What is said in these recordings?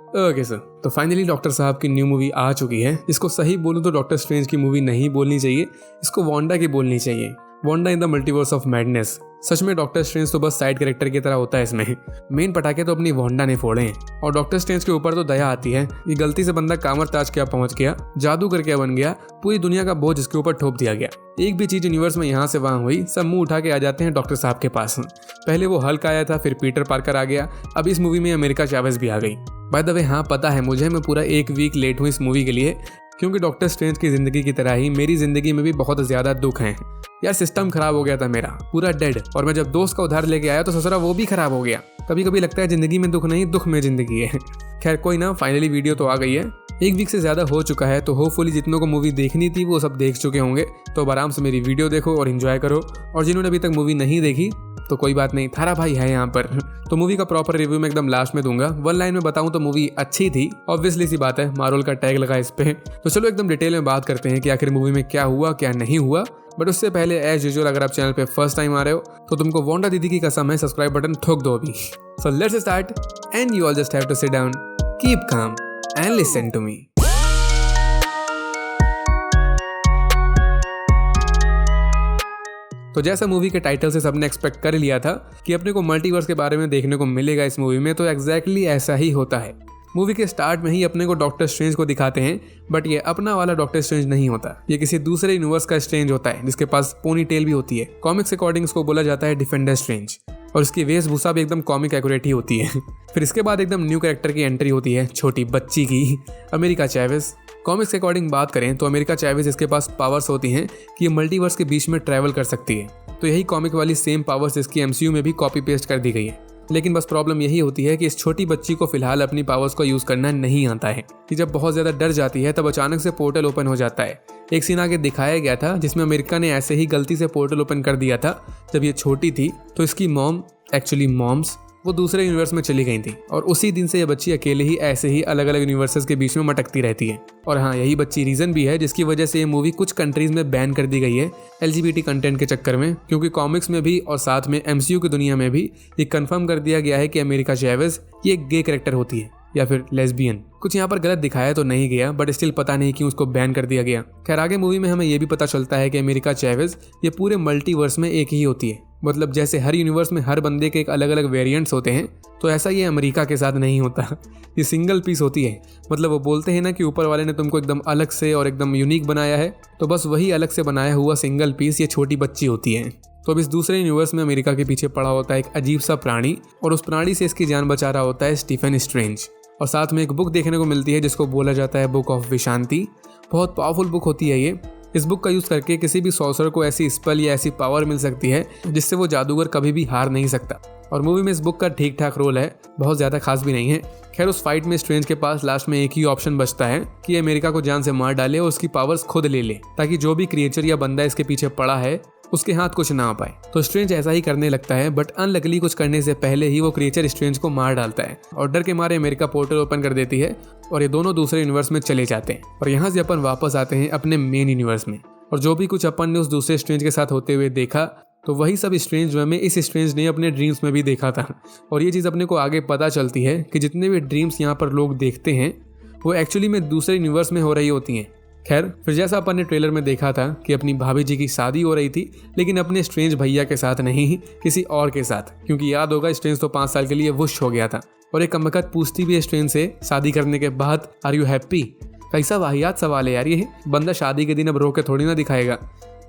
Okay sir, तो finally doctor साहब की न्यू मूवी आ चुकी है। इसको सही बोलूं तो डॉक्टर स्ट्रेंज की मूवी नहीं बोलनी चाहिए, इसको वांडा की बोलनी चाहिए। Wanda in the Multiverse of Madness. सच में डॉक्टर स्ट्रेंज तो बस साइड कैरेक्टर की तरह होता है इसमें। मेन पटाखे तो अपनी वांडा ने फोड़े हैं। और डॉक्टर स्ट्रेंज के ऊपर तो दया आती है, ये गलती से बंदा कामर ताज क्या पहुंच गया, जादू करके बन गया, पूरी दुनिया का बोझ इसके ऊपर ठोप दिया गया। एक भी चीज यूनिवर्स में यहाँ से वहां हुई, सब मुंह उठा के आ जाते हैं डॉक्टर साहब के पास। पहले वो हल्क आया था, फिर पीटर पार्कर आ गया, अब इस मूवी में अमेरिका चैवेज़ भी आ गई। बाय द वे हाँ पता है मुझे, मैं पूरा एक वीक लेट हूँ इस मूवी के लिए, क्योंकि डॉक्टर स्ट्रेंज की जिंदगी की तरह ही मेरी जिंदगी में भी बहुत ज्यादा दुख हैं। यार सिस्टम खराब हो गया था मेरा, पूरा डेड। और मैं जब दोस्त का उधार लेके आया तो ससुरा वो भी खराब हो गया। कभी कभी लगता है जिंदगी में दुख नहीं, दुख में जिंदगी है। खैर कोई ना, फाइनली वीडियो तो आ गई है। एक वीक से ज्यादा हो चुका है, तो होपफुली जितनों को मूवी देखनी थी वो सब देख चुके होंगे। तो अब आराम से मेरी वीडियो देखो और एंजॉय करो। और जिन्होंने अभी तक मूवी नहीं देखी तो कोई बात नहीं, थारा भाई है यहाँ पर। तो मूवी का प्रॉपर रिव्यू मैं एकदम लास्ट में दूंगा। वन लाइन में बताऊं तो मूवी अच्छी थी, ऑब्वियसली सी बात है, मार्वल का टैग लगा इस पे। तो चलो एकदम डिटेल में बात करते हैं कि आखिर मूवी में क्या हुआ क्या नहीं हुआ। बट उससे पहले एज यूजुअल अगर आप चैनल पे फर्स्ट टाइम आ रहे हो तो तुमको वांडा दीदी की कसम है, सब्सक्राइब बटन ठोक दो अभी। So let's start and you all just have to sit down, keep calm and listen to me. तो जैसा मूवी के टाइटल से सबने एक्सपेक्ट कर लिया था कि अपने को मल्टीवर्स के बारे में देखने को मिलेगा इस मूवी में, तो एग्जैक्टली ऐसा ही होता है। मूवी के स्टार्ट में ही अपने को डॉक्टर स्ट्रेंज को दिखाते हैं, बट ये अपना वाला डॉक्टर स्ट्रेंज नहीं होता, ये किसी दूसरे यूनिवर्स का स्ट्रेंज होता है जिसके पास पोनी टेल भी होती है। कॉमिक्स अकॉर्डिंग इसको बोला जाता है डिफेंडर स्ट्रेंज, और इसकी वेशभूषा भी एकदम कॉमिक एक्यूरेट ही होती है। फिर इसके बाद एकदम न्यू कैरेक्टर की एंट्री होती है, छोटी बच्ची की, अमेरिका चैवेज़। कॉमिक्स के अकॉर्डिंग बात करें तो अमेरिका चैवेज़ इसके पास पावर्स होती हैं कि ये मल्टीवर्स के बीच में ट्रैवल कर सकती है। तो यही कॉमिक वाली सेम पावर्स इसकी एमसीयू में भी कॉपी पेस्ट कर दी गई है। लेकिन बस प्रॉब्लम यही होती है कि इस छोटी बच्ची को फिलहाल अपनी पावर्स को यूज करना नहीं आता है कि जब बहुत ज्यादा डर जाती है तब अचानक से पोर्टल ओपन हो जाता है। एक सीन आगे दिखाया गया था जिसमें अमेरिका ने ऐसे ही गलती से पोर्टल ओपन कर दिया था जब ये छोटी थी, तो इसकी मॉम्स वो दूसरे यूनिवर्स में चली गई थी। और उसी दिन से ये बच्ची अकेले ही ऐसे ही अलग अलग यूनिवर्सेस के बीच में मटकती रहती है। और हाँ, यही बच्ची रीजन भी है जिसकी वजह से ये मूवी कुछ कंट्रीज में बैन कर दी गई है LGBT कंटेंट के चक्कर में, क्योंकि कॉमिक्स में भी और साथ में MCU की दुनिया में भी ये कंफर्म कर दिया गया है कि अमेरिका चैवेज़ ये एक गे कैरेक्टर होती है या फिर लेस्बियन। कुछ यहाँ पर गलत दिखाया तो नहीं गया, बट स्टिल पता नहीं क्यों उसको बैन कर दिया गया। खैर आगे मूवी में हमें ये भी पता चलता है कि अमेरिका चैवेज़ ये पूरे मल्टीवर्स में एक ही होती है। मतलब जैसे हर यूनिवर्स में हर बंदे के एक अलग अलग वेरिएंट्स होते हैं, तो ऐसा ये अमेरिका के साथ नहीं होता, ये सिंगल पीस होती है। मतलब वो बोलते हैं ना कि ऊपर वाले ने तुमको एकदम अलग से और एकदम यूनिक बनाया है, तो बस वही अलग से बनाया हुआ सिंगल पीस ये छोटी बच्ची होती है। तो अब इस दूसरे यूनिवर्स में अमेरिका के पीछे पड़ा होता है एक अजीब सा प्राणी, और उस प्राणी से इसकी जान बचा रहा होता है स्टीफन स्ट्रेंज। और साथ में एक बुक देखने को मिलती है जिसको बोला जाता है बुक ऑफ विशांति। बहुत पावरफुल बुक होती है ये। इस बुक का यूज करके किसी भी सॉर्सरर को ऐसी स्पेल या ऐसी पावर मिल सकती है जिससे वो जादूगर कभी भी हार नहीं सकता। और मूवी में इस बुक का ठीक ठाक रोल है, बहुत ज्यादा खास भी नहीं है। खैर उस फाइट में स्ट्रेंज के पास लास्ट में एक ही ऑप्शन बचता है कि अमेरिका को जान से मार डाले और उसकी पावर्स खुद ले ले, ताकि जो भी क्रिएचर या बंदा इसके पीछे पड़ा है उसके हाथ कुछ ना आ पाए। तो स्ट्रेंज ऐसा ही करने लगता है, बट अनलकीली कुछ करने से पहले ही वो क्रिएचर स्ट्रेंज को मार डालता है और डर के मारे अमेरिका पोर्टल ओपन कर देती है और ये दोनों दूसरे यूनिवर्स में चले जाते हैं। और यहाँ से अपन वापस आते हैं अपने मेन यूनिवर्स में। और जो भी कुछ अपन ने उस दूसरे स्ट्रेंज के साथ होते हुए देखा, तो वही सब स्ट्रेंज जो हमें इस स्ट्रेंज ने अपने ड्रीम्स में भी देखा था। और ये चीज़ अपने को आगे पता चलती है कि जितने भी ड्रीम्स यहाँ पर लोग देखते हैं वो एक्चुअली में दूसरे यूनिवर्स में हो रही होती हैं। खैर फिर जैसा अपन ने ट्रेलर में देखा था कि अपनी भाभी जी की शादी हो रही थी, लेकिन अपने स्ट्रेंज भैया के साथ नहीं, किसी और के साथ, क्योंकि याद होगा स्ट्रेंज तो 5 साल के लिए वुश हो गया था। और एक कमबख्त पूछती भी है स्ट्रेंज से शादी करने के बाद, आर यू हैप्पी? कैसा वाहियात सवाल है यार ये। बंदा शादी के दिन अब रो के थोड़ी ना दिखाएगा,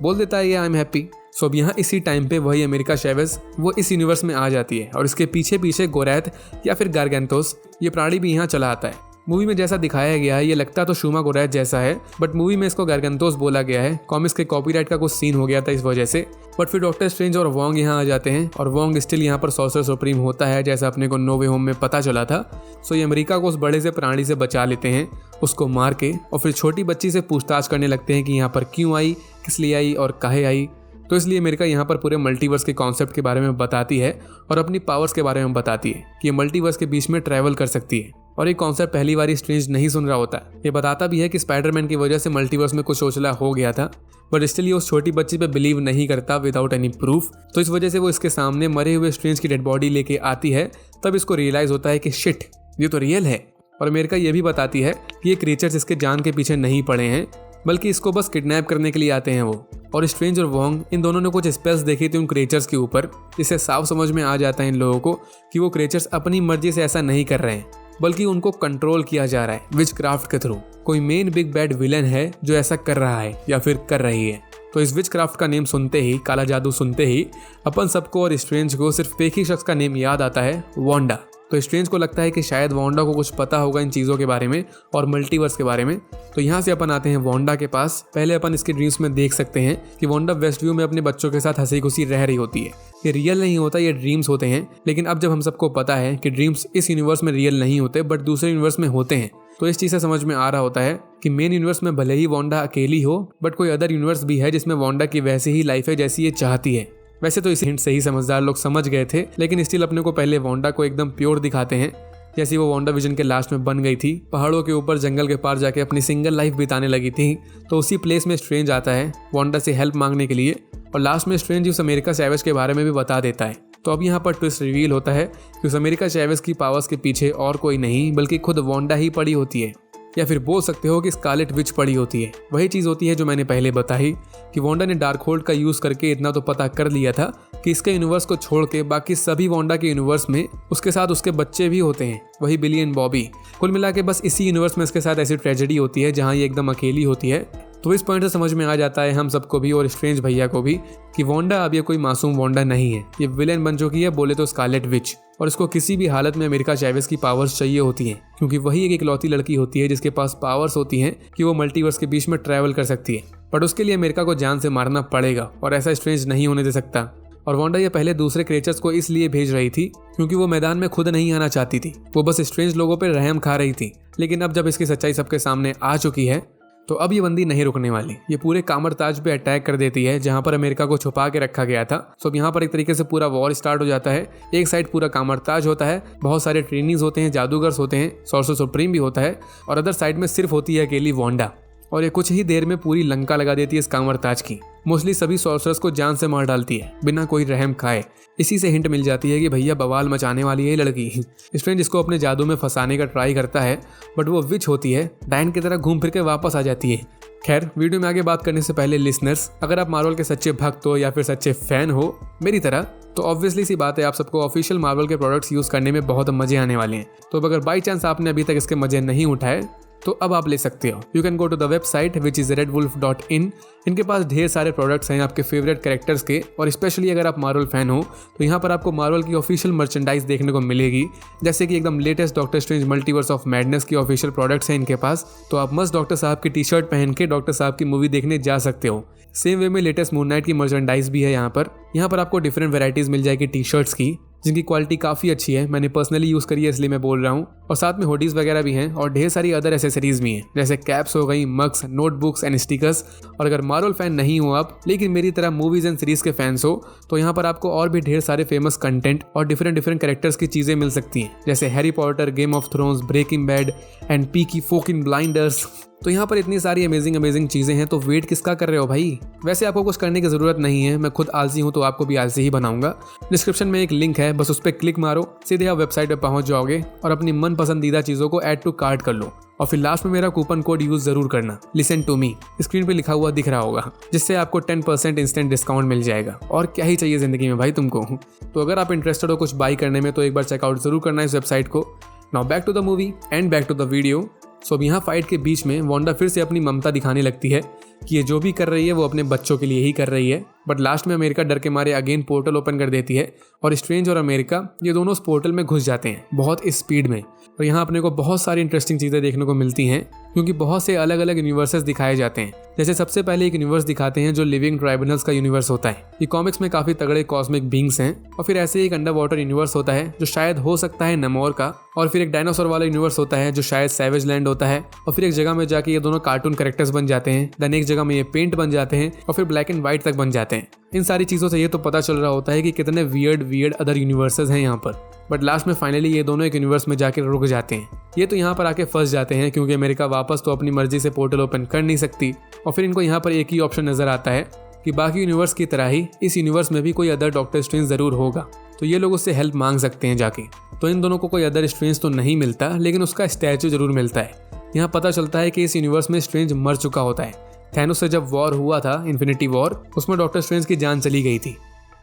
बोल देता है ये आई एम हैप्पी। सो अब यहाँ इसी टाइम पे वही अमेरिका चैवेज़ वो इस यूनिवर्स में आ जाती है और इसके पीछे पीछे गोरैथ या फिर गारगेंथोस ये प्राणी भी यहाँ चला आता है। मूवी में जैसा दिखाया गया है ये लगता तो शूमा गोरैथ जैसा है, बट मूवी में इसको गारगेंथोस बोला गया है। कॉमिक्स के कॉपीराइट का कुछ सीन हो गया था इस वजह से। बट फिर डॉक्टर स्ट्रेंज और वोंग यहाँ आ जाते हैं और वोंग स्टिल यहाँ पर सॉर्सरर सुप्रीम होता है, जैसा अपने को नो वे होम में पता चला था। सो ये अमेरिका को उस बड़े से प्राणी से बचा लेते हैं, उसको मार के, और फिर छोटी बच्ची से पूछताछ करने लगते हैं कि यहाँ पर क्यों आई, किस लिए आई और काहे आई। तो इसलिए अमेरिका यहाँ पर पूरे मल्टीवर्स के कॉन्सेप्ट के बारे में बताती है और अपनी पावर्स के बारे में बताती है कि ये मल्टीवर्स के बीच में ट्रैवल कर सकती है। और ये कॉन्सेप्ट पहली बार स्ट्रेंज नहीं सुन रहा होता। ये बताता भी है कि स्पाइडरमैन की वजह से मल्टीवर्स में कुछ सोचला हो गया था, बट स्टिल ये उस छोटी बच्ची पे बिलीव नहीं करता विदाउट एनी प्रूफ। तो इस वजह से वो इसके सामने मरे हुए स्ट्रेंज की डेड बॉडी लेके आती है। तब इसको रियलाइज होता है कि शिट, ये तो रियल है। और अमेरिका ये भी बताती है कि ये क्रिएचर्स इसके जान के पीछे नहीं पड़े हैं, बल्कि इसको बस किडनैप करने के लिए आते हैं वो। और स्ट्रेंज और वोंग इन दोनों ने कुछ स्पेल्स देखी थी उन क्रिएचर्स के ऊपर, जिससे साफ समझ में आ जाता है इन लोगों को कि वो क्रिएचर्स अपनी मर्जी से ऐसा नहीं कर रहे हैं, बल्कि उनको कंट्रोल किया जा रहा है विच क्राफ्ट के थ्रू। कोई मेन बिग बैड विलन है जो ऐसा कर रहा है या फिर कर रही है। तो इस विच क्राफ्ट का नेम सुनते ही, काला जादू सुनते ही अपन सबको और स्ट्रेंज को सिर्फ एक ही शख्स का नेम याद आता है, वांडा। तो स्ट्रेंज को लगता है कि शायद वांडा को कुछ पता होगा इन चीज़ों के बारे में और मल्टीवर्स के बारे में। तो यहाँ से अपन आते हैं वांडा के पास। पहले अपन इसके ड्रीम्स में देख सकते हैं कि वांडा वेस्ट व्यू में अपने बच्चों के साथ हंसी खुशी रह रही होती है। ये रियल नहीं होता, ये ड्रीम्स होते हैं। लेकिन अब जब हम सबको पता है कि ड्रीम्स इस यूनिवर्स में रियल नहीं होते बट दूसरे यूनिवर्स में होते हैं, तो इस चीज़ से समझ में आ रहा होता है कि मेन यूनिवर्स में भले ही वांडा अकेली हो, बट कोई अदर यूनिवर्स भी है जिसमें वांडा की वैसी ही लाइफ है जैसी ये चाहती है। वैसे तो इस हिंट से ही समझदार लोग समझ गए थे, लेकिन स्टिल अपने को पहले वांडा को एकदम प्योर दिखाते हैं, जैसी वो वांडा विजन के लास्ट में बन गई थी। पहाड़ों के ऊपर जंगल के पार जाके अपनी सिंगल लाइफ बिताने लगी थी। तो उसी प्लेस में स्ट्रेंज आता है वांडा से हेल्प मांगने के लिए, और लास्ट में स्ट्रेंज उस अमेरिका चैवेज के बारे में भी बता देता है। तो अब यहाँ पर ट्विस्ट रिवील होता है कि उस अमेरिका चैवेज की पावर्स के पीछे और कोई नहीं बल्कि खुद वांडा ही पड़ी होती है, या फिर बोल सकते हो कि स्कारलेट विच पड़ी होती है। वही चीज़ होती है जो मैंने पहले बताई कि वांडा ने डार्क होल्ड का यूज़ करके इतना तो पता कर लिया था कि इसके यूनिवर्स को छोड़ के बाकी सभी वांडा के यूनिवर्स में उसके साथ उसके बच्चे भी होते हैं, वही बिली एंड बॉबी। कुल मिला के बस इसी यूनिवर्स में इसके साथ ऐसी ट्रेजेडी होती है जहाँ ये एकदम अकेली होती है। तो इस पॉइंट से समझ में आ जाता है हम सबको भी और स्ट्रेंज भैया को भी कि वांडा अब ये कोई मासूम वांडा नहीं है, ये विलेन बन चुकी है, बोले तो स्कारलेट विच। और इसको किसी भी हालत में अमेरिका चैवेज की पावर्स चाहिए होती हैं, क्योंकि वही एक इकलौती लड़की होती है जिसके पास पावर्स होती हैं कि वो मल्टीवर्स के बीच में ट्रैवल कर सकती है। बट उसके लिए अमेरिका को जान से मारना पड़ेगा, और ऐसा स्ट्रेंज नहीं होने दे सकता। और वांडा ये पहले दूसरे क्रिएचर्स को इसलिए भेज रही थी क्योंकि वो मैदान में खुद नहीं आना चाहती थी, वो बस स्ट्रेंज लोगों पर रहम खा रही थी। लेकिन अब जब इसकी सच्चाई सबके सामने आ चुकी है, तो अब ये बंदी नहीं रुकने वाली। ये पूरे कामर ताज पे अटैक कर देती है जहां पर अमेरिका को छुपा के रखा गया था। सो यहाँ पर एक तरीके से पूरा वॉर स्टार्ट हो जाता है। एक साइड पूरा कामर ताज होता है, बहुत सारे ट्रेनिंग्स होते हैं, जादूगर्स होते हैं, सॉर्सर सुप्रीम भी होता है, और अदर साइड में सिर्फ होती है अकेली वांडा। और ये कुछ ही देर में पूरी लंका लगा देती है इस कामर ताज की। मोस्टली सभी सॉर्सरर्स को जान से मार डालती है बिना कोई रहम खाए। इसी से हिंट मिल जाती है कि भैया बवाल मचाने वाली है ये लड़की। स्ट्रेंज इसको अपने जादू में फंसाने का ट्राई करता है, बट वो विच होती है, डायन की तरह घूम फिर के वापस आ जाती है। खैर, वीडियो में आगे बात करने से पहले लिसनर्स, अगर आप मार्वल के सच्चे भक्त हो या फिर सच्चे फैन हो मेरी तरह, तो ऑब्वियसली सी बात है आप सबको ऑफिशियल मार्वल के प्रोडक्ट्स यूज़ करने में बहुत मजे आने वाले हैं। तो अगर बाई चांस आपने अभी तक इसके मजे नहीं उठाए तो अब आप ले सकते हो। You can go to the website which is redwolf.in। इनके पास ढेर सारे प्रोडक्ट्स हैं आपके फेवरेट कैरेक्टर्स के, और स्पेशली अगर आप मार्वल फैन हो तो यहाँ पर आपको मार्वल की ऑफिशियल मर्चेंडाइज देखने को मिलेगी, जैसे कि एकदम latest doctor strange multiverse of madness की ऑफिशियल प्रोडक्ट्स हैं इनके पास। तो आप मस्त डॉक्टर साहब की टी शर्ट पहन के डॉक्टर साहब की मूवी देखने जा सकते हो। सेम वे में लेटेस्ट मून नाइट की मर्चेंडाइज भी है यहाँ पर आपको डिफरेंट वेराइटीज़ मिल जाएगी टी शर्ट्स की, जिनकी क्वालिटी काफ़ी अच्छी है। मैंने पर्सनली यूज़ करी है इसलिए मैं बोल रहा हूँ। और साथ में हुडीज़ वगैरह भी हैं और ढेर सारी अदर एसेसरीज भी हैं, जैसे कैप्स हो गई, मग्स, नोटबुक्स एंड स्टिकर्स। और अगर मार्वल फैन नहीं हो आप लेकिन मेरी तरह मूवीज़ एंड सीरीज़ के फैंस हो तो यहाँ पर आपको और भी ढेर सारे फेमस कंटेंट और डिफरेंट कैरेक्टर्स की चीज़ें मिल सकती हैं, जैसे Harry Potter, Game of Thrones, Breaking Bad and Peaky फोकिन ब्लाइंडर्स। तो यहाँ पर इतनी सारी अमेजिंग चीज़ें हैं, तो वेट किसका कर रहे हो भाई। वैसे आपको कुछ करने की ज़रूरत नहीं है, मैं खुद आलसी हूँ तो आपको भी आलसी ही बनाऊंगा। डिस्क्रिप्शन में एक लिंक है, बस उस पर क्लिक मारो, सीधे आप वेबसाइट पर पहुँच जाओगे और अपनी मन पसंदीदा चीज़ों को ऐड टू कार्ट कर लो। और फिर लास्ट में मेरा कूपन कोड यूज़ ज़रूर करना, लिसन टू मी, स्क्रीन पे लिखा हुआ दिख रहा होगा, जिससे आपको 10% इंस्टेंट डिस्काउंट मिल जाएगा। और क्या ही चाहिए ज़िंदगी में भाई तुमको। तो अगर आप इंटरेस्टेड हो कुछ बाई करने में तो एक बार चेकआउट ज़रूर करना इस वेबसाइट को। Now back to the movie and back to the video. So अब यहाँ फाइट के बीच में वांडा फिर से अपनी ममता दिखाने लगती है कि ये जो भी कर रही है वो अपने बच्चों के लिए ही कर रही है। बट लास्ट में अमेरिका डर के मारे अगेन पोर्टल ओपन कर देती है और स्ट्रेंज और अमेरिका ये दोनों उस पोर्टल में घुस जाते हैं बहुत स्पीड में। और यहाँ अपने को बहुत सारी इंटरेस्टिंग चीज़ें देखने को मिलती हैं, क्योंकि बहुत से अलग अलग यूनिवर्सेस दिखाए जाते हैं। जैसे सबसे पहले एक यूनिवर्स दिखाते हैं जो लिविंग ट्राइब्यूनल्स का यूनिवर्स होता है। ये कॉमिक्स में काफ़ी तगड़े कॉस्मिक बींग्स हैं। और फिर ऐसे एक अंडर वाटर यूनिवर्स होता है जो शायद हो सकता है नमोर का। और फिर एक डायनासोर वाला यूनिवर्स होता है जो शायद सैवेज लैंड होता है। और फिर एक जगह में जाके ये दोनों कार्टून कैरेक्टर्स बन जाते हैं, देन एक जगह में ये पेंट बन जाते हैं और फिर ब्लैक एंड व्हाइट तक बन जाते हैं। इन सारी चीज़ों से ये तो पता चल रहा होता है कि कितने वियर्ड अदर यूनिवर्सेस हैं यहाँ पर। बट लास्ट में फाइनली ये दोनों एक यूनिवर्स में जाकर रुक जाते हैं। ये तो यहाँ पर आके फंस जाते हैं क्योंकि अमेरिका वापस तो अपनी मर्जी से पोर्टल ओपन कर नहीं सकती। और फिर इनको यहाँ पर एक ही ऑप्शन नजर आता है कि बाकी यूनिवर्स की तरह ही इस यूनिवर्स में भी कोई अदर डॉक्टर स्ट्रेंज ज़रूर होगा। तो ये लोग उससे हेल्प मांग सकते हैं जाके। तो इन दोनों को कोई अदर स्ट्रेंज तो नहीं मिलता, लेकिन उसका स्टैचू जरूर मिलता है। यहाँ पता चलता है कि इस यूनिवर्स में स्ट्रेंज मर चुका होता है। थैनोस से जब वॉर हुआ था, इन्फिनिटी वॉर, उसमें डॉक्टर स्ट्रेंज की जान चली गई थी।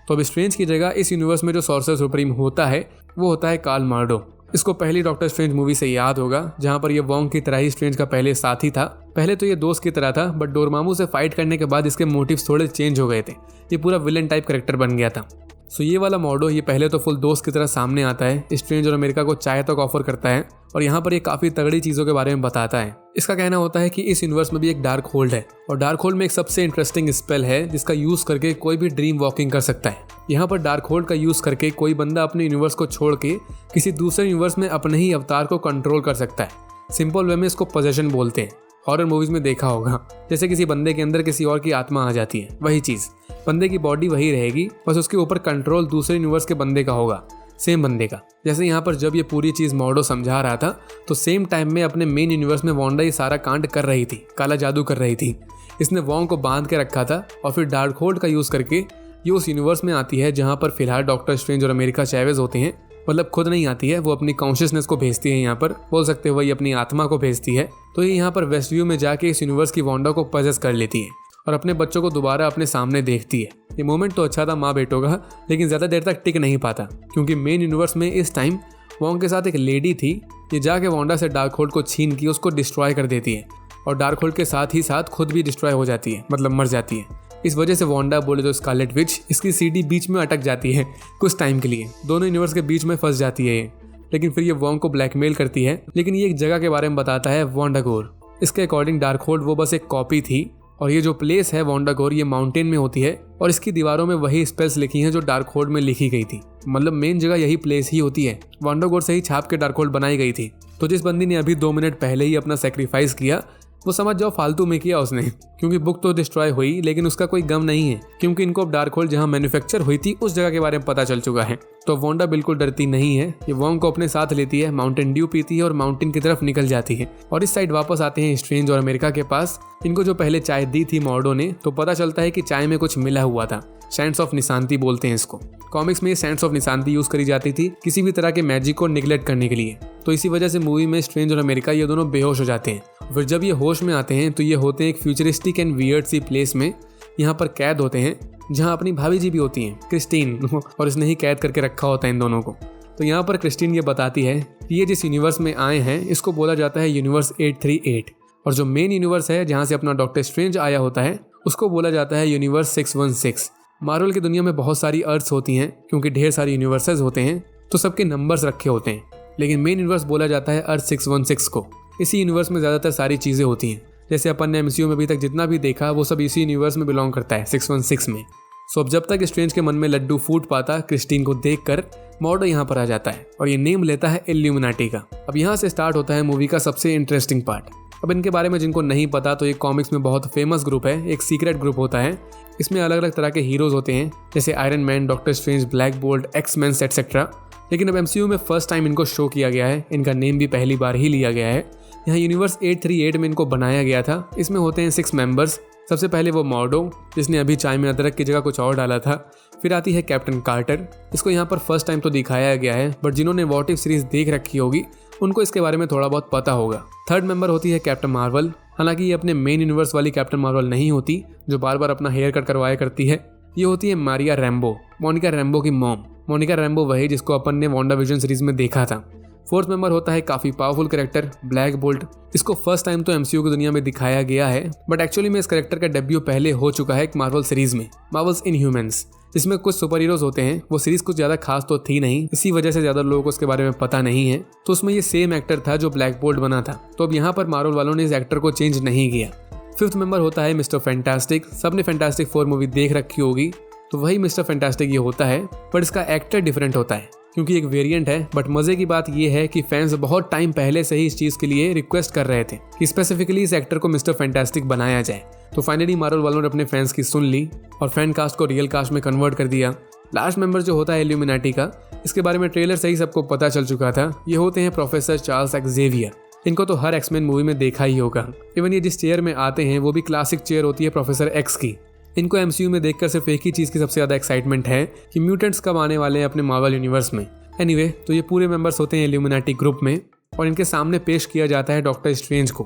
तो अब स्ट्रेंज की जगह इस यूनिवर्स में जो सॉर्सर सुप्रीम होता है वो होता है कार्ल मार्डो। इसको पहली डॉक्टर स्ट्रेंज मूवी से याद होगा, जहाँ पर ये वोंग की तरह ही स्ट्रेंज का पहले साथी था। पहले तो ये दोस्त की तरह था, बट डोरमामू से फाइट करने के बाद इसके मोटिव्स थोड़े चेंज हो गए थे। ये पूरा विलन टाइप कैरेक्टर बन गया था। सो ये वाला मार्डो ये पहले तो फुल दोस्त की तरह सामने आता है, स्ट्रेंज और अमेरिका को चाय तक ऑफर करता है और यहाँ पर ये काफ़ी तगड़ी चीज़ों के बारे में बताता है। इसका कहना होता है कि इस यूनिवर्स में भी एक डार्क होल्ड है और डार्क होल्ड में एक सबसे इंटरेस्टिंग स्पेल है जिसका यूज़ करके कोई भी ड्रीम वॉकिंग कर सकता है। यहाँ पर डार्क होल्ड का यूज़ करके कोई बंदा अपने यूनिवर्स को छोड़ के किसी दूसरे यूनिवर्स में अपने ही अवतार को कंट्रोल कर सकता है। सिंपल वे में इसको पोजेशन बोलते हैं। हॉरर मूवीज में देखा होगा, जैसे किसी बंदे के अंदर किसी और की आत्मा आ जाती है, वही चीज़। बंदे की बॉडी वही रहेगी, बस उसके ऊपर कंट्रोल दूसरे यूनिवर्स के बंदे का होगा, सेम बंदे का। जैसे यहाँ पर जब ये पूरी चीज़ मार्डो समझा रहा था तो सेम टाइम में अपने मेन यूनिवर्स में वांडा ये सारा कांड कर रही थी, काला जादू कर रही थी। इसने वोंग को बांध के रखा था और फिर डार्क होल्ड का यूज़ करके ये उस यूनिवर्स में आती है जहाँ पर फिलहाल डॉक्टर स्ट्रेंज और अमेरिका चैवेज होते हैं। मतलब खुद नहीं आती है, वो अपनी कॉन्शियसनेस को भेजती है। यहाँ पर बोल सकते हो वही अपनी आत्मा को भेजती है। तो ये यहाँ पर वेस्ट व्यू में जाके इस यूनिवर्स की वांडा को पजेस कर लेती है और अपने बच्चों को दोबारा अपने सामने देखती है। ये मोमेंट तो अच्छा था माँ बेटों का, लेकिन ज़्यादा देर तक टिक नहीं पाता क्योंकि मेन यूनिवर्स में इस टाइम वोंग के साथ एक लेडी थी। ये जाके वांडा से डार्क होल्ड को छीन के उसको डिस्ट्रॉय कर देती है और डार्क होल्ड के साथ ही साथ खुद भी डिस्ट्रॉय हो जाती है, मतलब मर जाती है। इस वजह से वांडा बोले तो स्कारलेट विच, इसकी सीडी बीच में अटक जाती है कुछ टाइम के लिए। दोनों यूनिवर्स के बीच में फंस जाती है ये, लेकिन फिर ये वोंग को ब्लैकमेल करती है। लेकिन ये एक जगह के बारे में बताता है, वांडागोर। इसके अकॉर्डिंग डार्क होल्ड वो बस एक कॉपी थी और ये जो प्लेस है वांडागोर ये माउंटेन में होती है और इसकी दीवारों में वही स्पेल्स लिखी हैं जो डार्क होल्ड में लिखी गई थी। मतलब मेन जगह यही प्लेस ही होती है। वांडागोर से ही छाप के डार्क होल्ड बनाई गई थी। तो जिस बंदी ने अभी 2 मिनट पहले ही अपना सेक्रीफाइस किया वो समझ जाओ फालतू में किया उसने, क्योंकि बुक तो डिस्ट्रॉय हुई लेकिन उसका कोई गम नहीं है क्योंकि इनको अब डार्क होल्ड जहां मैन्युफैक्चर हुई थी उस जगह के बारे में पता चल चुका है। तो वांडा बिल्कुल डरती नहीं है। ये वोंग को अपने साथ लेती है, माउंटेन ड्यू पीती है और माउंटेन की तरफ निकल जाती है। और इस साइड वापस आते हैं स्ट्रेंज और अमेरिका के पास। इनको जो पहले चाय दी थी मार्डो ने, तो पता चलता है कि चाय में कुछ मिला हुआ था। सैंड्स ऑफ निशांति बोलते हैं इसको। कॉमिक्स में सैंड्स ऑफ निशांति यूज करी जाती थी किसी भी तरह के मैजिक को निगलेक्ट करने के लिए। तो इसी वजह से मूवी में स्ट्रेंज और अमेरिका ये दोनों बेहोश हो जाते हैं। फिर जब ये होश में आते हैं तो ये होते हैं एक फ्यूचरिस्टिक एंड वियर्ड सी प्लेस में। यहाँ पर कैद होते हैं जहाँ अपनी भाभी जी भी होती हैं, क्रिस्टीन, और इसने ही कैद करके रखा होता है इन दोनों को। तो यहाँ पर क्रिस्टीन ये बताती है कि ये जिस यूनिवर्स में आए हैं इसको बोला जाता है यूनिवर्स 838 और जो मेन यूनिवर्स है जहाँ से अपना डॉक्टर स्ट्रेंज आया होता है उसको बोला जाता है यूनिवर्स 616। मार्वल की दुनिया में बहुत सारी अर्थ्स होती हैं क्योंकि ढेर सारी यूनिवर्सेस होते हैं तो सबके नंबर्स रखे होते हैं, लेकिन मेन यूनिवर्स बोला जाता है अर्थ 616 को। इसी यूनिवर्स में ज़्यादातर सारी चीज़ें होती हैं। जैसे अपन ने MCU में अभी तक जितना भी देखा वो सब इसी यूनिवर्स में बिलोंग करता है, 616 में। सो अब जब तक स्ट्रेंज के मन में लड्डू फूट पाता, क्रिस्टीन को देखकर मार्डो यहाँ पर आ जाता है और ये नेम लेता है इल्यूमिनाटी का। अब यहाँ से स्टार्ट होता है मूवी का सबसे इंटरेस्टिंग पार्ट। अब इनके बारे में जिनको नहीं पता तो ये कॉमिक्स में बहुत फेमस ग्रुप है, एक सीक्रेट ग्रुप होता है। इसमें अलग अलग तरह के हीरोज होते हैं जैसे Iron Man, doctor Strange, Black Bolt, X Man etcetera. लेकिन अब MCU में फर्स्ट टाइम इनको शो किया गया है, इनका नेम भी पहली बार ही लिया गया है। यहाँ यूनिवर्स 838 में इनको बनाया गया था। इसमें होते हैं 6 मेंबर्स। सबसे पहले वो मार्डो जिसने अभी चाय में अदरक की जगह कुछ और डाला था। फिर आती है कैप्टन कार्टर, इसको यहाँ पर फर्स्ट टाइम तो दिखाया गया है बट जिन्होंने व्हाट इफ सीरीज देख रखी होगी उनको इसके बारे में थोड़ा बहुत पता होगा। थर्ड मेंबर होती है कैप्टन मार्वल। हालांकि ये अपने मेन यूनिवर्स वाली कैप्टन मार्वल नहीं होती जो बार बार अपना हेयर कट करवाया करती है। ये होती है मारिया रैम्बो, मोनिका रैम्बो की मॉम। मोनिका रैम्बो वही जिसको अपन ने वांडाविजन सीरीज में देखा था। फोर्थ मेंबर होता है काफ़ी पावरफुल कैरेक्टर ब्लैक बोल्ट। इसको फर्स्ट टाइम तो MCU की दुनिया में दिखाया गया है बट एक्चुअली में इस कैरेक्टर का डेब्यू पहले हो चुका है एक मार्वल सीरीज में, मार्वल्स इनह्यूमन्स, जिसमें कुछ सुपर हीरोज होते हैं। वो सीरीज कुछ ज़्यादा खास तो थी नहीं, इसी वजह से ज़्यादा लोगों को उसके बारे में पता नहीं है। तो उसमें ये सेम एक्टर था जो ब्लैक बोल्ट बना था। तो अब यहाँ पर मार्वल वालों ने इस एक्टर को चेंज नहीं किया। फिफ्थ मेंबर होता है मिस्टर फैंटास्टिक। सबने फैंटास्टिक 4 मूवी देख रखी होगी, तो वही मिस्टर फैंटास्टिक ये होता है बट इसका एक्टर डिफरेंट होता है क्योंकि एक वेरिएंट है। बट मजे की बात ये है कि फैंस बहुत टाइम पहले से ही इस चीज़ के लिए रिक्वेस्ट कर रहे थे कि स्पेसिफिकली इस एक्टर को मिस्टर फैंटास्टिक बनाया जाए। तो फाइनली मार्वल वालों ने अपने फैंस की सुन ली और फैन कास्ट को रियल कास्ट में कन्वर्ट कर दिया। लास्ट मेंबर जो होता है इल्यूमिनाटी का, इसके बारे में ट्रेलर से ही सबको पता चल चुका था। ये होते हैं प्रोफेसर चार्ल्स एक्जेवियर। इनको तो हर एक्समैन मूवी में देखा ही होगा। इवन ये जिस चेयर में आते हैं वो भी क्लासिक चेयर होती है प्रोफेसर एक्स की। इनको एमसीयू में देखकर सिर्फ एक ही चीज़ की सबसे ज़्यादा एक्साइटमेंट है कि म्यूटेंट्स कब आने वाले हैं अपने मार्वल यूनिवर्स में। एनीवे, तो ये पूरे मेंबर्स होते हैं इल्यूमिनाटी ग्रुप में और इनके सामने पेश किया जाता है डॉक्टर स्ट्रेंज को,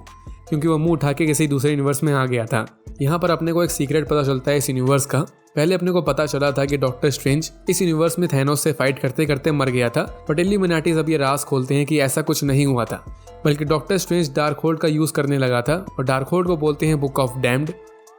क्योंकि वो मुंह उठा के किसी दूसरे यूनिवर्स में आ गया था। यहाँ पर अपने को एक सीक्रेट पता चलता है इस यूनिवर्स का। पहले अपने को पता चला था कि डॉक्टर स्ट्रेंज इस यूनिवर्स में थैनोस से फाइट करते करते मर गया था, बट इल्यूमिनाटीज अब ये राज खोलते हैं कि ऐसा कुछ नहीं हुआ था, बल्कि डॉक्टर स्ट्रेंज डार्क होल्ड का यूज करने लगा था। और डार्क होल्ड को बोलते हैं बुक ऑफ डैम्ड।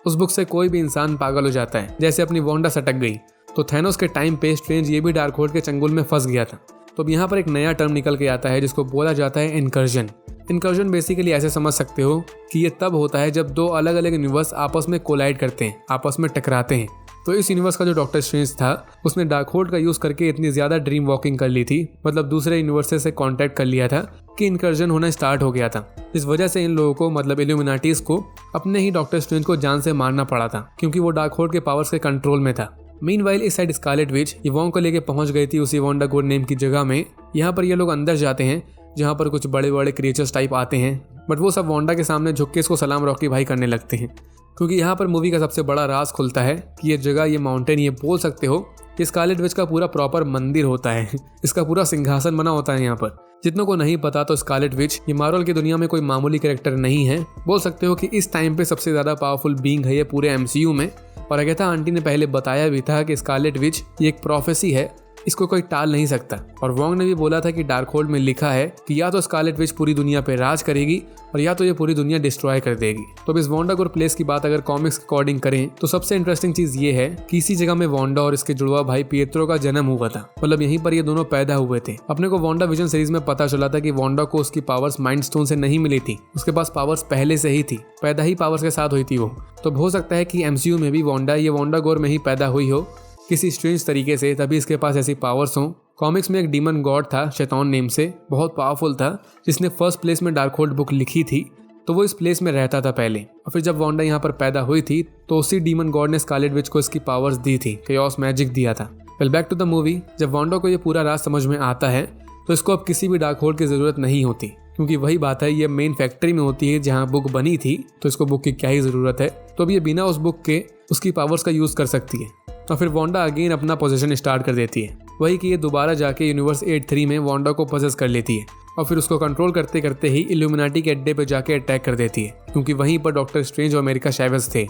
उस बुक से कोई भी इंसान पागल हो जाता है, जैसे अपनी वांडा सटक गई। तो थैनोस के टाइम पे स्ट्रेंज ये भी डार्क होल्ड के चंगुल में फंस गया था। तो अब यहाँ पर एक नया टर्म निकल के आता है जिसको बोला जाता है इनकर्जन। इनकर्जन बेसिकली ऐसे समझ सकते हो कि ये तब होता है जब दो अलग अलग यूनिवर्स आपस में कोलाइड करते हैं, आपस में टकराते हैं। तो इस यूनिवर्स का जो डॉक्टर स्ट्रेंज था उसने डार्क होल्ड का यूज करके इतनी ज्यादा ड्रीम वॉकिंग कर ली थी, मतलब दूसरे यूनिवर्स से कांटेक्ट कर लिया था कि इनकर्जन होना स्टार्ट हो गया था। इस वजह से इन लोगों को, मतलब इल्यूमिनाटीज को, अपने ही डॉक्टर स्ट्रेंज को जान से मारना पड़ा था, क्योंकि वो डार्क होल्ड के पावर्स के कंट्रोल में था। मीनवाइल इस साइड स्कारलेट विच ये वॉन्ग को लेके पहुंच गई थी उसी वांडा गोड नेम की जगह में। यहाँ पर ये लोग अंदर जाते हैं जहाँ पर कुछ बड़े बड़े क्रिएचर्स टाइप आते हैं, बट वो सब वांडा के सामने झुक के इसको सलाम रॉकी भाई करने लगते हैं, क्योंकि यहाँ पर मूवी का सबसे बड़ा राज खुलता है कि ये जगह, ये माउंटेन, ये बोल सकते हो कि स्कारलेट विच का पूरा प्रॉपर मंदिर होता है। इसका पूरा सिंहासन बना होता है यहाँ पर। जितनों को नहीं पता तो स्कारलेट विच ये मार्वल की दुनिया में कोई मामूली कैरेक्टर नहीं है। बोल सकते हो कि इस टाइम पे सबसे ज्यादा पावरफुल बीइंग है ये पूरे एमसीयू में। और अगेथा आंटी ने पहले बताया भी था कि स्कारलेट विच ये एक प्रोफेसी है, इसको कोई टाल नहीं सकता। और वॉन्ग ने भी बोला था कि डार्क होल्ड में लिखा है कि या तो स्कारलेट विच पूरी दुनिया पे राज करेगी और या तो ये पूरी दुनिया डिस्ट्रॉय कर देगी। तो अब इस वांडा गोड प्लेस की बात अगर कॉमिक्स के अकॉर्डिंग करें तो सबसे इंटरेस्टिंग चीज ये है कि इसी जगह में वांडा और इसके जुड़वा भाई पिएत्रो का जन्म हुआ था, मतलब यहीं पर ये दोनों पैदा हुए थे। अपने को वांडा विजन सीरीज में पता चला था कि वांडा को उसकी पावर्स माइंड स्टोन से नहीं मिली थी, उसके पास पावर्स पहले से ही थी, पैदा ही पावर्स के साथ हुई थी वो। तो हो सकता है कि एमसीयू में भी वांडा ये वांडा गोर में ही पैदा हुई हो किसी स्ट्रेंज तरीके से, तभी इसके पास ऐसी पावर्स हों। कॉमिक्स में एक डीमन गॉड था शैतान नेम से, बहुत पावरफुल था, जिसने फर्स्ट प्लेस में डार्क होल्ड बुक लिखी थी। तो वो इस प्लेस में रहता था पहले, और फिर जब वांडा यहाँ पर पैदा हुई थी तो उसी डीमन गॉड ने स्कारलेट विच को इसकी पावर्स दी थी, केओस मैजिक दिया था। Well, back to the movie. जब वांडा को ये पूरा राज समझ में आता है तो इसको अब किसी भी डार्क होल्ड की जरूरत नहीं होती, क्योंकि वही बात है, ये मेन फैक्ट्री में होती है जहाँ बुक बनी थी, तो इसको बुक की क्या ही जरूरत है। तो अब ये बिना उस बुक के उसकी पावर्स का यूज कर सकती है। और फिर वांडा अगेन अपना पोजीशन स्टार्ट कर देती है, वही कि ये दोबारा जाके यूनिवर्स 83 में वांडा को पोजेस कर लेती है और फिर उसको कंट्रोल करते करते ही इल्यूमिनाटी के अड्डे पे जाके अटैक कर देती है, क्योंकि वहीं पर डॉक्टर स्ट्रेंज और अमेरिका चैवेज थे।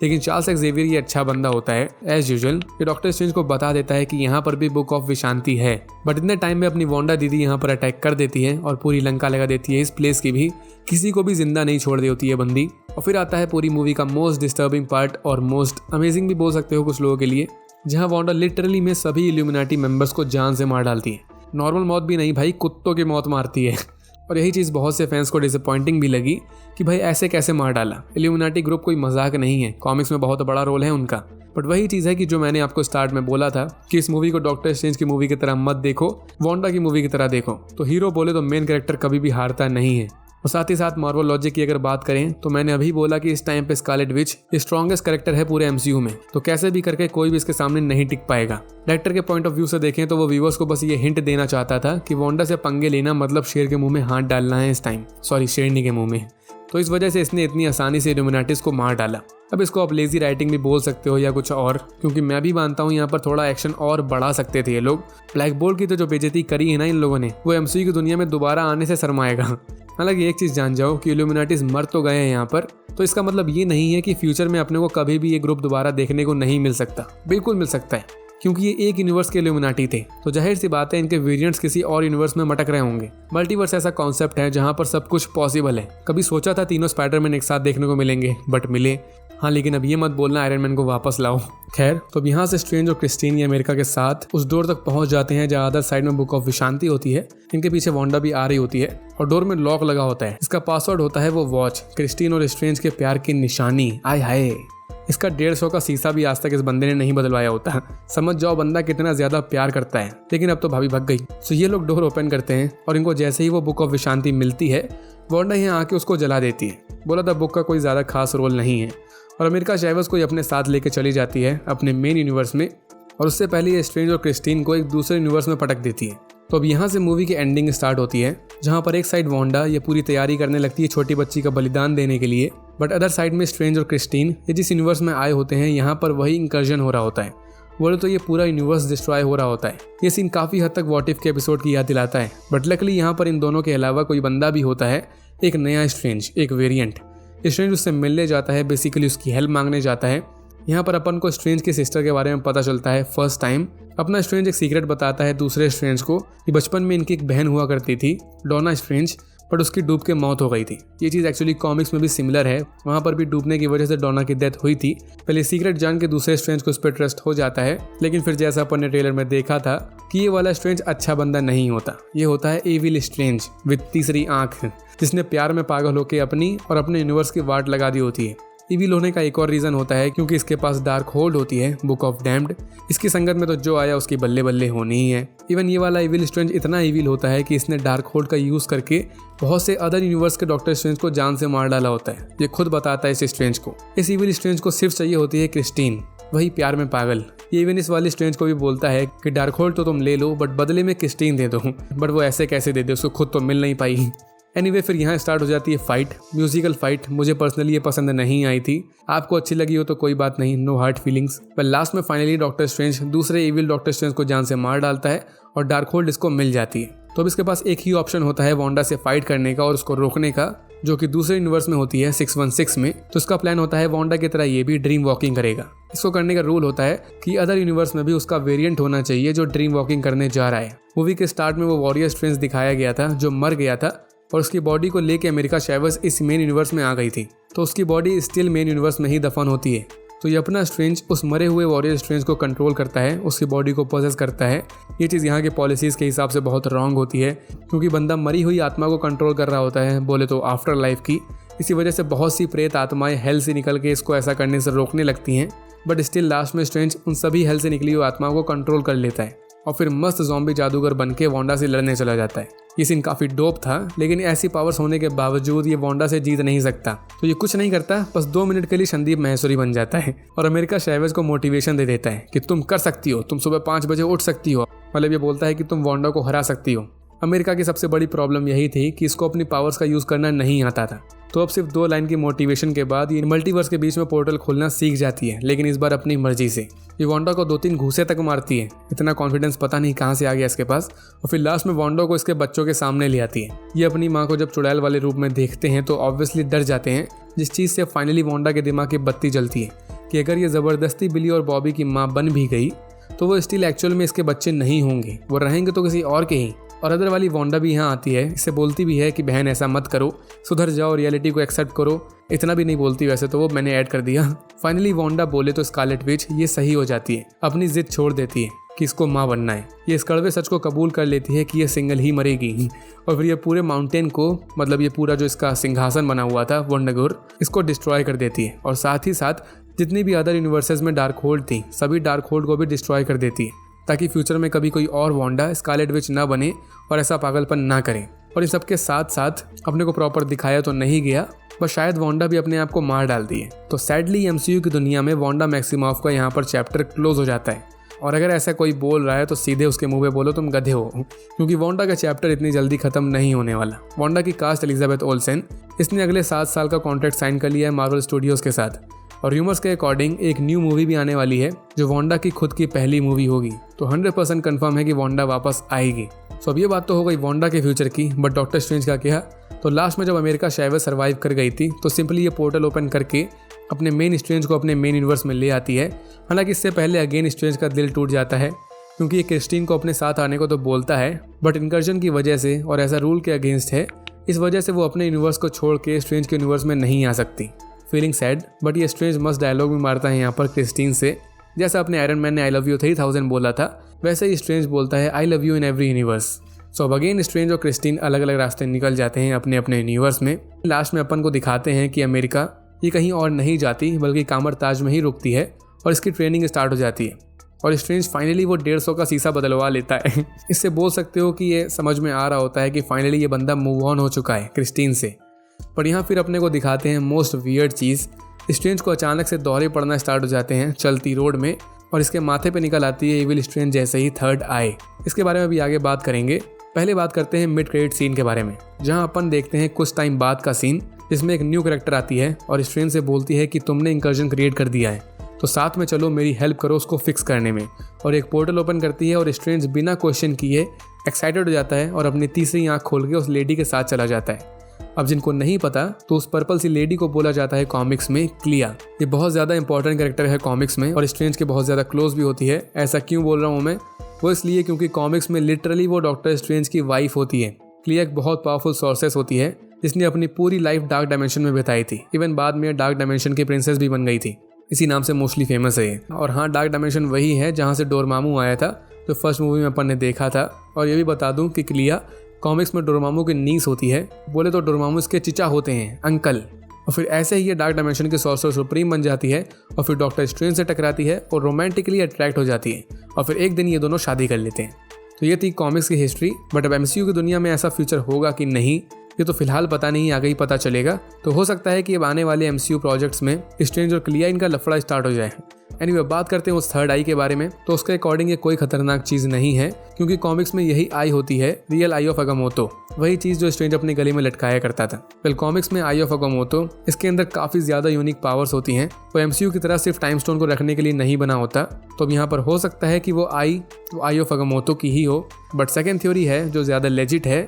लेकिन चार्ल्स एक्जेवियर ये अच्छा बंदा होता है एज यूजुअल, ये डॉक्टर स्ट्रेंज को बता देता है कि यहाँ पर भी बुक ऑफ विशांति है। बट इतने टाइम में अपनी वांडा दीदी यहाँ पर अटैक कर देती है और पूरी लंका लगा देती है इस प्लेस की भी, किसी को भी जिंदा नहीं छोड़ देती है बंदी। और फिर आता है पूरी मूवी का मोस्ट डिस्टर्बिंग पार्ट और मोस्ट अमेजिंग भी बोल सकते हो कुछ लोगों के लिए, जहाँ वांडा लिटरली में सभी इल्यूमिनाटी मेंबर्स को जान से मार डालती है। नॉर्मल मौत भी नहीं भाई, कुत्तों की मौत मारती है। और यही चीज़ बहुत से फैंस को डिसअपॉइंटिंग भी लगी कि भाई ऐसे कैसे मार डाला। इल्यूमिनाटी ग्रुप कोई मजाक नहीं है, कॉमिक्स में बहुत बड़ा रोल है उनका। बट वही चीज़ है कि जो मैंने आपको स्टार्ट में बोला था कि इस मूवी को डॉक्टर स्ट्रेंज की मूवी की तरह मत देखो, वांडा की मूवी की तरह देखो। तो हीरो बोले तो मेन कैरेक्टर कभी भी हारता नहीं है। और साथ ही साथ मार्वल लॉजिक की अगर बात करें तो मैंने अभी बोला कि इस टाइम पे स्कारलेट विच स्ट्रॉन्गेस्ट कैरेक्टर है पूरे एमसीयू में, तो कैसे भी करके कोई भी इसके सामने नहीं टिक पाएगा। डायरेक्टर के पॉइंट ऑफ व्यू से देखें तो वो व्यूअर्स को बस ये हिंट देना चाहता था कि वांडा से पंगे लेना मतलब शेर के मुंह में हाथ डालना है इस टाइम, सॉरी शेरनी के मुंह में। तो इस वजह से इसने इतनी आसानी से इल्यूमिनाटीज को मार डाला। अब इसको आप लेजी राइटिंग भी बोल सकते हो या कुछ और, क्योंकि मैं भी मानता हूँ यहाँ पर थोड़ा एक्शन और बढ़ा सकते थे ये लोग। ब्लैक बोल्ट की तो जो बेइज्जती करी है ना इन लोगों ने, वो एमसीयू की दुनिया में दोबारा आने से शर्माएगा। हालांकि एक चीज़ जान जाओ कि इल्यूमिनाटीज मर तो गए हैं यहाँ पर, तो इसका मतलब ये नहीं है कि फ्यूचर में अपने को कभी भी ये ग्रुप दोबारा देखने को नहीं मिल सकता। बिल्कुल मिल सकता है, क्योंकि ये एक यूनिवर्स के इल्यूमिनाटी थे, तो जाहिर सी बात है इनके वेरिएंट्स किसी और यूनिवर्स में मटक रहे होंगे। मल्टीवर्स ऐसा कॉन्सेप्ट है जहाँ पर सब कुछ पॉसिबल है। कभी सोचा था तीनों स्पाइडरमैन एक साथ देखने को मिलेंगे, बट मिले। हाँ, लेकिन अब ये मत बोलना आयरन मैन को वापस लाओ। खैर, तो अब यहाँ से स्ट्रेंज और क्रिस्टीन ये अमेरिका के साथ उस डोर तक पहुंच जाते हैं जहाँ अदर साइड में बुक ऑफ विशांति होती है। इनके पीछे वांडा भी आ रही होती है और डोर में लॉक लगा होता है। इसका पासवर्ड होता है वो वॉच, क्रिस्टीन और स्ट्रेंज के प्यार की निशानी। आय हाय, इसका 150 का शीशा भी आज तक इस बंदे ने नहीं बदलवाया होता। समझ जाओ बंदा कितना ज्यादा प्यार करता है। लेकिन अब तो भाभी भग गई। तो ये लोग डोर ओपन करते हैं और इनको जैसे ही वो बुक ऑफ विशांति मिलती है, वांडा यहाँ आके उसको जला देती है। बोला था बुक का कोई ज्यादा खास रोल नहीं है, और अमेरिका चैवेज को अपने साथ लेके चली जाती है अपने मेन यूनिवर्स में, और उससे पहले ये स्ट्रेंज और क्रिस्टीन को एक दूसरे यूनिवर्स में पटक देती है। तो अब यहाँ से मूवी की एंडिंग स्टार्ट होती है, जहाँ पर एक साइड वांडा ये पूरी तैयारी करने लगती है छोटी बच्ची का बलिदान देने के लिए, बट अदर साइड में स्ट्रेंज और क्रिस्टीन ये जिस यूनिवर्स में आए होते हैं यहाँ पर वही इंकर्जन हो रहा होता है। बोले तो ये पूरा यूनिवर्स डिस्ट्रॉय हो रहा होता है। ये सीन काफ़ी हद तक व्हाट इफ के एपिसोड की याद दिलाता है। बट लकली यहाँ पर इन दोनों के अलावा कोई बंदा भी होता है, एक नया स्ट्रेंज, एक वेरिएंट। स्ट्रेंज उससे मिलने जाता है, बेसिकली उसकी हेल्प मांगने जाता है। यहाँ पर अपन को स्ट्रेंज की सिस्टर के बारे में पता चलता है फर्स्ट टाइम। अपना स्ट्रेंज एक सीक्रेट बताता है दूसरे स्ट्रेंज को कि बचपन में इनकी एक बहन हुआ करती थी, डोना स्ट्रेंज, बट उसकी डूब के मौत हो गई थी। ये चीज़ एक्चुअली कॉमिक्स में भी सिमिलर है, वहाँ पर भी डूबने की वजह से डोना की डेथ हुई थी। पहले सीक्रेट जान के दूसरे स्ट्रेंज को उस पर ट्रस्ट हो जाता है, लेकिन फिर जैसा अपन ने ट्रेलर में देखा था कि ये वाला स्ट्रेंज अच्छा बंदा नहीं होता। ये होता है एविल स्ट्रेंज विद तीसरी आंख, जिसने प्यार में पागल होकर अपनी और अपने यूनिवर्स की वाट लगा दी होती है। इविल होने का एक और रीज़न होता है क्योंकि इसके पास डार्क होल्ड होती है, बुक ऑफ डैम्ड। इसकी संगत में तो जो आया उसकी बल्ले बल्ले होनी ही है। इवन ये वाला इविल स्ट्रेंज इतना इविल होता है कि इसने डार्क होल्ड का यूज़ करके बहुत से अदर यूनिवर्स के डॉक्टर स्ट्रेंज को जान से मार डाला होता है। ये खुद बताता है इस स्ट्रेंज को। इस इविल स्ट्रेंज को सिर्फ चाहिए होती है क्रिस्टीन, वही प्यार में पागल। ये इवन इस वाले स्ट्रेंज को भी बोलता है कि डार्क होल्ड तो तुम ले लो बट बदले में क्रिस्टीन दे दो, बट वो ऐसे कैसे दे दे, उसको खुद तो मिल नहीं पाई। एनीवे फिर यहाँ स्टार्ट हो जाती है फाइट, म्यूजिकल फाइट। मुझे पर्सनली ये पसंद नहीं आई थी, आपको अच्छी लगी हो तो कोई बात नहीं, नो हार्ड फीलिंग्स। पर लास्ट में फाइनली डॉक्टर स्ट्रेंज दूसरे इविल डॉक्टर स्ट्रेंज को जान से मार डालता है और डार्क होल्ड इसको मिल जाती है। तो अब इसके पास एक ही ऑप्शन होता है वांडा से फाइट करने का और उसको रोकने का, जो कि दूसरे यूनिवर्स में होती है 616 में। तो उसका प्लान होता है वांडा की तरह ये भी ड्रीम वॉकिंग करेगा। इसको करने का रूल होता है कि अदर यूनिवर्स में भी उसका वेरिएंट होना चाहिए जो ड्रीम वॉकिंग करने जा रहा है। मूवी के स्टार्ट में वो वॉरियर स्ट्रेंज दिखाया गया था जो मर गया था और उसकी बॉडी को लेके अमेरिका चैवर्स इस मेन यूनिवर्स में आ गई थी, तो उसकी बॉडी स्टिल मेन यूनिवर्स में ही दफन होती है। तो ये अपना स्ट्रेंज उस मरे हुए वॉरियर स्ट्रेंज को कंट्रोल करता है, उसकी बॉडी को पोजेस करता है। ये चीज़ यहाँ के पॉलिसीज़ के हिसाब से बहुत रॉन्ग होती है क्योंकि बंदा मरी हुई आत्मा को कंट्रोल कर रहा होता है, बोले तो आफ्टर लाइफ की। इसी वजह से बहुत सी प्रेत आत्माएं हेल से निकल के इसको ऐसा करने से रोकने लगती हैं, बट स्टिल लास्ट में स्ट्रेंज उन सभी हेल से निकली हुई आत्माओं को कंट्रोल कर लेता है और फिर मस्त ज़ॉम्बी जादूगर बन के वांडा से लड़ने चला जाता है। ये सीन काफ़ी डोप था, लेकिन ऐसी पावर्स होने के बावजूद ये वांडा से जीत नहीं सकता। तो ये कुछ नहीं करता, बस 2 मिनट के लिए संदीप महेश्वरी बन जाता है और अमेरिका चैवेज को मोटिवेशन दे देता है कि तुम कर सकती हो, तुम सुबह 5 बजे उठ सकती हो। मतलब ये बोलता है कि तुम वांडा को हरा सकती हो। अमेरिका की सबसे बड़ी प्रॉब्लम यही थी कि इसको अपनी पावर्स का यूज़ करना नहीं आता था। तो अब सिर्फ 2 लाइन की मोटिवेशन के बाद ये मल्टीवर्स के बीच में पोर्टल खोलना सीख जाती है, लेकिन इस बार अपनी मर्जी से। ये वांडा को 2-3 घूसे तक मारती है। इतना कॉन्फिडेंस पता नहीं कहाँ से आ गया इसके पास। और फिर लास्ट में वांडा को इसके बच्चों के सामने ले आती है। ये अपनी माँ को जब चुड़ैल वाले रूप में देखते हैं तो ऑब्वियसली डर जाते हैं, जिस चीज़ से फाइनली वांडा के दिमाग की बत्ती जलती है कि अगर ये ज़बरदस्ती बिली और बॉबी की माँ बन भी गई तो वो स्टिल एक्चुअल में इसके बच्चे नहीं होंगे, वो रहेंगे तो किसी और के ही। और अदर वाली वांडा भी यहाँ आती है, इससे बोलती भी है कि बहन ऐसा मत करो, सुधर जाओ, रियलिटी को एक्सेप्ट करो। इतना भी नहीं बोलती वैसे तो, वो मैंने ऐड कर दिया। फाइनली वांडा बोले तो स्कारलेट विच ये सही हो जाती है, अपनी जिद छोड़ देती है कि इसको माँ बनना है। ये इस कड़वे सच को कबूल कर लेती है कि ये सिंगल ही मरेगी और फिर ये पूरे माउंटेन को, मतलब ये पूरा जो इसका सिंहासन बना हुआ था वंडागुर, इसको डिस्ट्रॉय कर देती है। और साथ ही साथ जितनी भी अदर यूनिवर्सेस में डार्क होल्ड थी सभी डार्क होल्ड को भी डिस्ट्रॉय कर देती है, ताकि फ्यूचर में कभी कोई और वांडा स्कारलेट विच ना बने और ऐसा पागलपन ना करे। और इन सबके साथ साथ अपने को प्रॉपर दिखाया तो नहीं गया, बस शायद वांडा भी अपने आप को मार डालती है। तो सैडली एमसीयू की दुनिया में वांडा मैक्सिमॉफ का यहाँ पर चैप्टर क्लोज हो जाता है। और अगर ऐसा कोई बोल रहा है तो सीधे उसके मुंह पे बोलो तुम गधे हो, क्योंकि वांडा का चैप्टर इतनी जल्दी खत्म नहीं होने वाला। वांडा की कास्ट एलिजाबेथ ओल्सेन, इसने अगले 7 साल का कॉन्ट्रैक्ट साइन कर लिया है मार्वल स्टूडियोज के साथ। और र्यूमर्स के अकॉर्डिंग एक न्यू मूवी भी आने वाली है जो वांडा की खुद की पहली मूवी होगी। तो 100% कंफर्म है कि वांडा वापस आएगी। सो अब ये बात तो हो गई वांडा के फ्यूचर की, बट डॉक्टर स्ट्रेंज का क्या? तो लास्ट में जब अमेरिका चैवेज सर्वाइव कर गई थी तो सिंपली ये पोर्टल ओपन करके अपने मेन स्ट्रेंज को अपने मेन यूनिवर्स में ले आती है। हालांकि इससे पहले अगेन स्ट्रेंज का दिल टूट जाता है क्योंकि ये क्रिस्टीन को अपने साथ आने को तो बोलता है, बट इनकर्जन की वजह से और ऐसा रूल के अगेंस्ट है, इस वजह से वो अपने यूनिवर्स को छोड़ के स्ट्रेंज के यूनिवर्स में नहीं आ सकती। फीलिंग सैड, बट ये स्ट्रेंज मस्त डायलॉग भी मारता है यहाँ पर क्रिस्टीन से। जैसा अपने आयरन मैन ने आई लव यू 3000 बोला था, वैसे ही स्ट्रेंज बोलता है I love you in every universe. So अब अगेन स्ट्रेंज और क्रिस्टीन अलग अलग रास्ते निकल जाते हैं अपने अपने यूनिवर्स में। लास्ट में अपन को दिखाते हैं कि अमेरिका ये कहीं और नहीं जाती बल्कि कामर ताज में ही रुकती है और इसकी ट्रेनिंग स्टार्ट हो जाती है। और स्ट्रेंज फाइनली वो 150 का शीशा बदलवा लेता है। इससे बोल सकते हो कि ये समझ में आ रहा होता है कि फाइनली ये बंदा मूव ऑन हो चुका है क्रिस्टीन से। पर यहाँ फिर अपने को दिखाते हैं मोस्ट वियर्ड चीज़। स्ट्रेंज को अचानक से दौरे पड़ना स्टार्ट हो जाते हैं चलती रोड में और इसके माथे पे निकल आती है इविल स्ट्रेंज जैसे ही थर्ड आई। इसके बारे में भी आगे बात करेंगे। पहले बात करते हैं मिड क्रेडिट सीन के बारे में, जहां अपन देखते हैं कुछ टाइम बाद का सीन जिसमें एक न्यू कैरेक्टर आती है और स्ट्रेंज से बोलती है कि तुमने इंकर्जन क्रिएट कर दिया है तो साथ में चलो, मेरी हेल्प करो उसको फिक्स करने में। और एक पोर्टल ओपन करती है और स्ट्रेंज बिना क्वेश्चन किए एक्साइटेड हो जाता है और अपनी तीसरी आंख खोल के उस लेडी के साथ चला जाता है। अब जिनको नहीं पता तो उस पर्पल सी लेडी को बोला जाता है कॉमिक्स में क्लिया। ये बहुत ज़्यादा इंपॉर्टेंट कैरेक्टर है कॉमिक्स में और स्ट्रेंज के बहुत ज़्यादा क्लोज भी होती है। ऐसा क्यों बोल रहा हूँ मैं? वो इसलिए क्योंकि कॉमिक्स में लिटरली वो डॉक्टर स्ट्रेंज की वाइफ होती है। क्लिया एक बहुत पावरफुल सोर्सेस होती है जिसने अपनी पूरी लाइफ डार्क डायमेंशन में बिताई थी। इवन बाद में डार्क डायमेंशन की प्रिंसेस भी बन गई थी। इसी नाम से मोस्टली फेमस है ये। और हाँ, डार्क डायमेंशन वही है जहाँ से डोरमामू आया था जो फर्स्ट मूवी में अपन ने देखा था। और ये भी बता दूं कि क्लिया कॉमिक्स में डोरमामू की नीस होती है। बोले तो डोरमामू इसके चिचा होते हैं, अंकल। और फिर ऐसे ही ये डार्क डायमेंशन के सॉर्सर सुप्रीम बन जाती है और फिर डॉक्टर स्ट्रेंज से टकराती है और रोमांटिकली अट्रैक्ट हो जाती है और फिर एक दिन ये दोनों शादी कर लेते हैं। तो ये थी कॉमिक्स की हिस्ट्री। बट अब MCU की दुनिया में ऐसा फ्यूचर होगा कि नहीं, ये तो फिलहाल पता नहीं, आगे ही पता चलेगा। तो हो सकता है कि अब आने वाले MCU प्रोजेक्ट्स में स्ट्रेंज और क्लिया इनका लफड़ा स्टार्ट हो जाए। एनीवे, बात करते हैं उस थर्ड आई के बारे में। तो उसके अकॉर्डिंग ये कोई खतरनाक चीज़ नहीं है क्योंकि कॉमिक्स में यही आई होती है, रियल आई ऑफ अगामोटो, वही चीज़ जो स्ट्रेंज अपने गले में लटकाया करता था। वेल, कॉमिक्स में आई ऑफ अगामोटो, इसके अंदर काफ़ी ज़्यादा यूनिक पावर्स होती हैं। वो MCU की तरह सिर्फ टाइम स्टोन को रखने के लिए नहीं बना होता। तो अब यहाँ पर हो सकता है कि वो आई ऑफ अगामोटो की ही हो। बट सेकेंड थ्योरी है जो ज़्यादा लेजिट है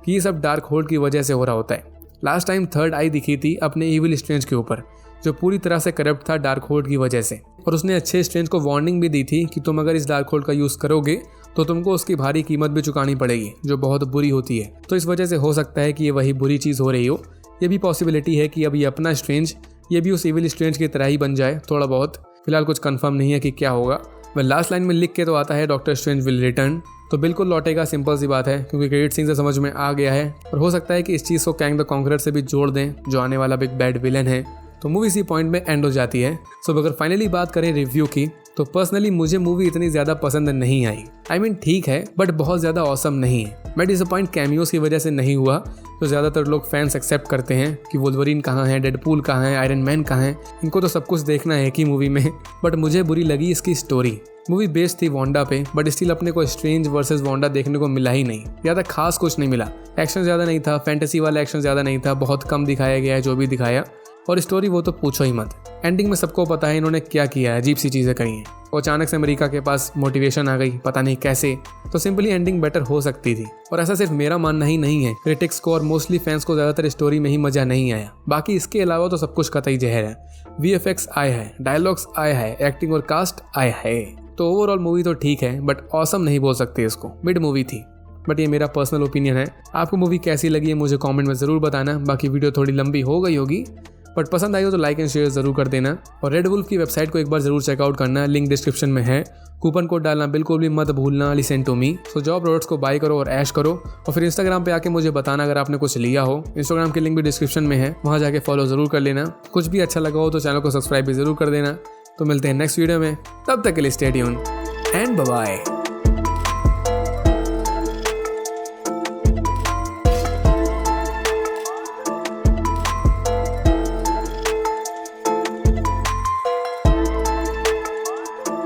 कि ये सब डार्क होल्ड की वजह से हो रहा होता है। लास्ट टाइम थर्ड आई दिखी थी अपने इविल स्ट्रेंज के ऊपर जो पूरी तरह से करप्ट था डार्क होल्ड की वजह से। और उसने अच्छे स्ट्रेंज को वार्निंग भी दी थी कि तुम अगर इस डार्क होल्ड का यूज़ करोगे तो तुमको उसकी भारी कीमत भी चुकानी पड़ेगी जो बहुत बुरी होती है। तो इस वजह से हो सकता है कि ये वही बुरी चीज़ हो रही हो। ये भी पॉसिबिलिटी है कि अब ये अपना स्ट्रेंज ये भी उस इविल स्ट्रेंज की तरह ही बन जाए थोड़ा बहुत। फिलहाल कुछ कंफर्म नहीं है कि क्या होगा। वह लास्ट लाइन में लिख के तो आता है डॉक्टर स्ट्रेंज विल रिटर्न, तो बिल्कुल लौटेगा, सिंपल सी बात है क्योंकि क्रेडिट सीन से समझ में आ गया है। और हो सकता है कि इस चीज़ को कैंग द कॉन्करर से भी जोड़ दें जो आने वाला बिग बैड विलन है। तो मूवी इसी पॉइंट में एंड हो जाती है। सो अगर फाइनली बात करें रिव्यू की तो पर्सनली मुझे मूवी इतनी ज़्यादा पसंद नहीं आई। आई मीन ठीक है बट बहुत ज़्यादा ऑसम नहीं है। मैं डिसअपॉइंट कैमियोज की वजह से नहीं हुआ तो ज़्यादातर लोग फैंस एक्सेप्ट करते हैं कि वुल्वरीन कहाँ है, डेडपूल कहाँ है, आयरन मैन कहाँ है, इनको तो सब कुछ देखना है एक ही मूवी में। बट मुझे बुरी लगी इसकी स्टोरी। मूवी बेस्ड थी वांडा पे बट स्टिल अपने को स्ट्रेंज वर्सेस वांडा देखने को मिला ही नहीं। ज़्यादा खास कुछ नहीं मिला। एक्शन ज़्यादा नहीं था, फैंटेसी वाला एक्शन ज़्यादा नहीं था, बहुत कम दिखाया गया है जो भी दिखाया। और स्टोरी वो तो पूछो ही मत। एंडिंग में सबको पता है इन्होंने क्या किया है, अजीब सी चीज़ें करी हैं। और अचानक से अमेरिका के पास मोटिवेशन आ गई, पता नहीं कैसे। तो सिंपली एंडिंग बेटर हो सकती थी। और ऐसा सिर्फ मेरा मानना ही नहीं है, क्रिटिक्स को और मोस्टली फैंस को ज़्यादातर स्टोरी में ही मज़ा नहीं आया। बाकी इसके अलावा तो सब कुछ कतई जहर है। VFX आया है, डायलॉग्स आया है, एक्टिंग और कास्ट आया है। तो ओवरऑल मूवी तो ठीक है बट ऑसम नहीं बोल सकते इसको, मिड मूवी थी। बट ये मेरा पर्सनल ओपिनियन है। आपको मूवी कैसी लगी है मुझे कमेंट में ज़रूर बताना। बाकी वीडियो थोड़ी लंबी हो गई होगी बट पसंद आई हो तो लाइक एंड शेयर ज़रूर कर देना। और रेड वुल्फ की वेबसाइट को एक बार ज़रूर चेकआउट करना, लिंक डिस्क्रिप्शन में है। कूपन कोड डालना बिल्कुल भी मत भूलना, लिसन टू मी। सो जॉब प्रोडक्ट्स को बाय करो और ऐश करो। और फिर इंस्टाग्राम पे आके मुझे बताना अगर आपने कुछ लिया हो। इंस्टाग्राम की लिंक भी डिस्क्रिप्शन में है, वहाँ जाके फॉलो ज़रूर कर लेना। कुछ भी अच्छा लगा हो तो चैनल को सब्सक्राइब भी ज़रूर कर देना। तो मिलते हैं नेक्स्ट वीडियो में, तब तक के लिए stay tuned and bye bye.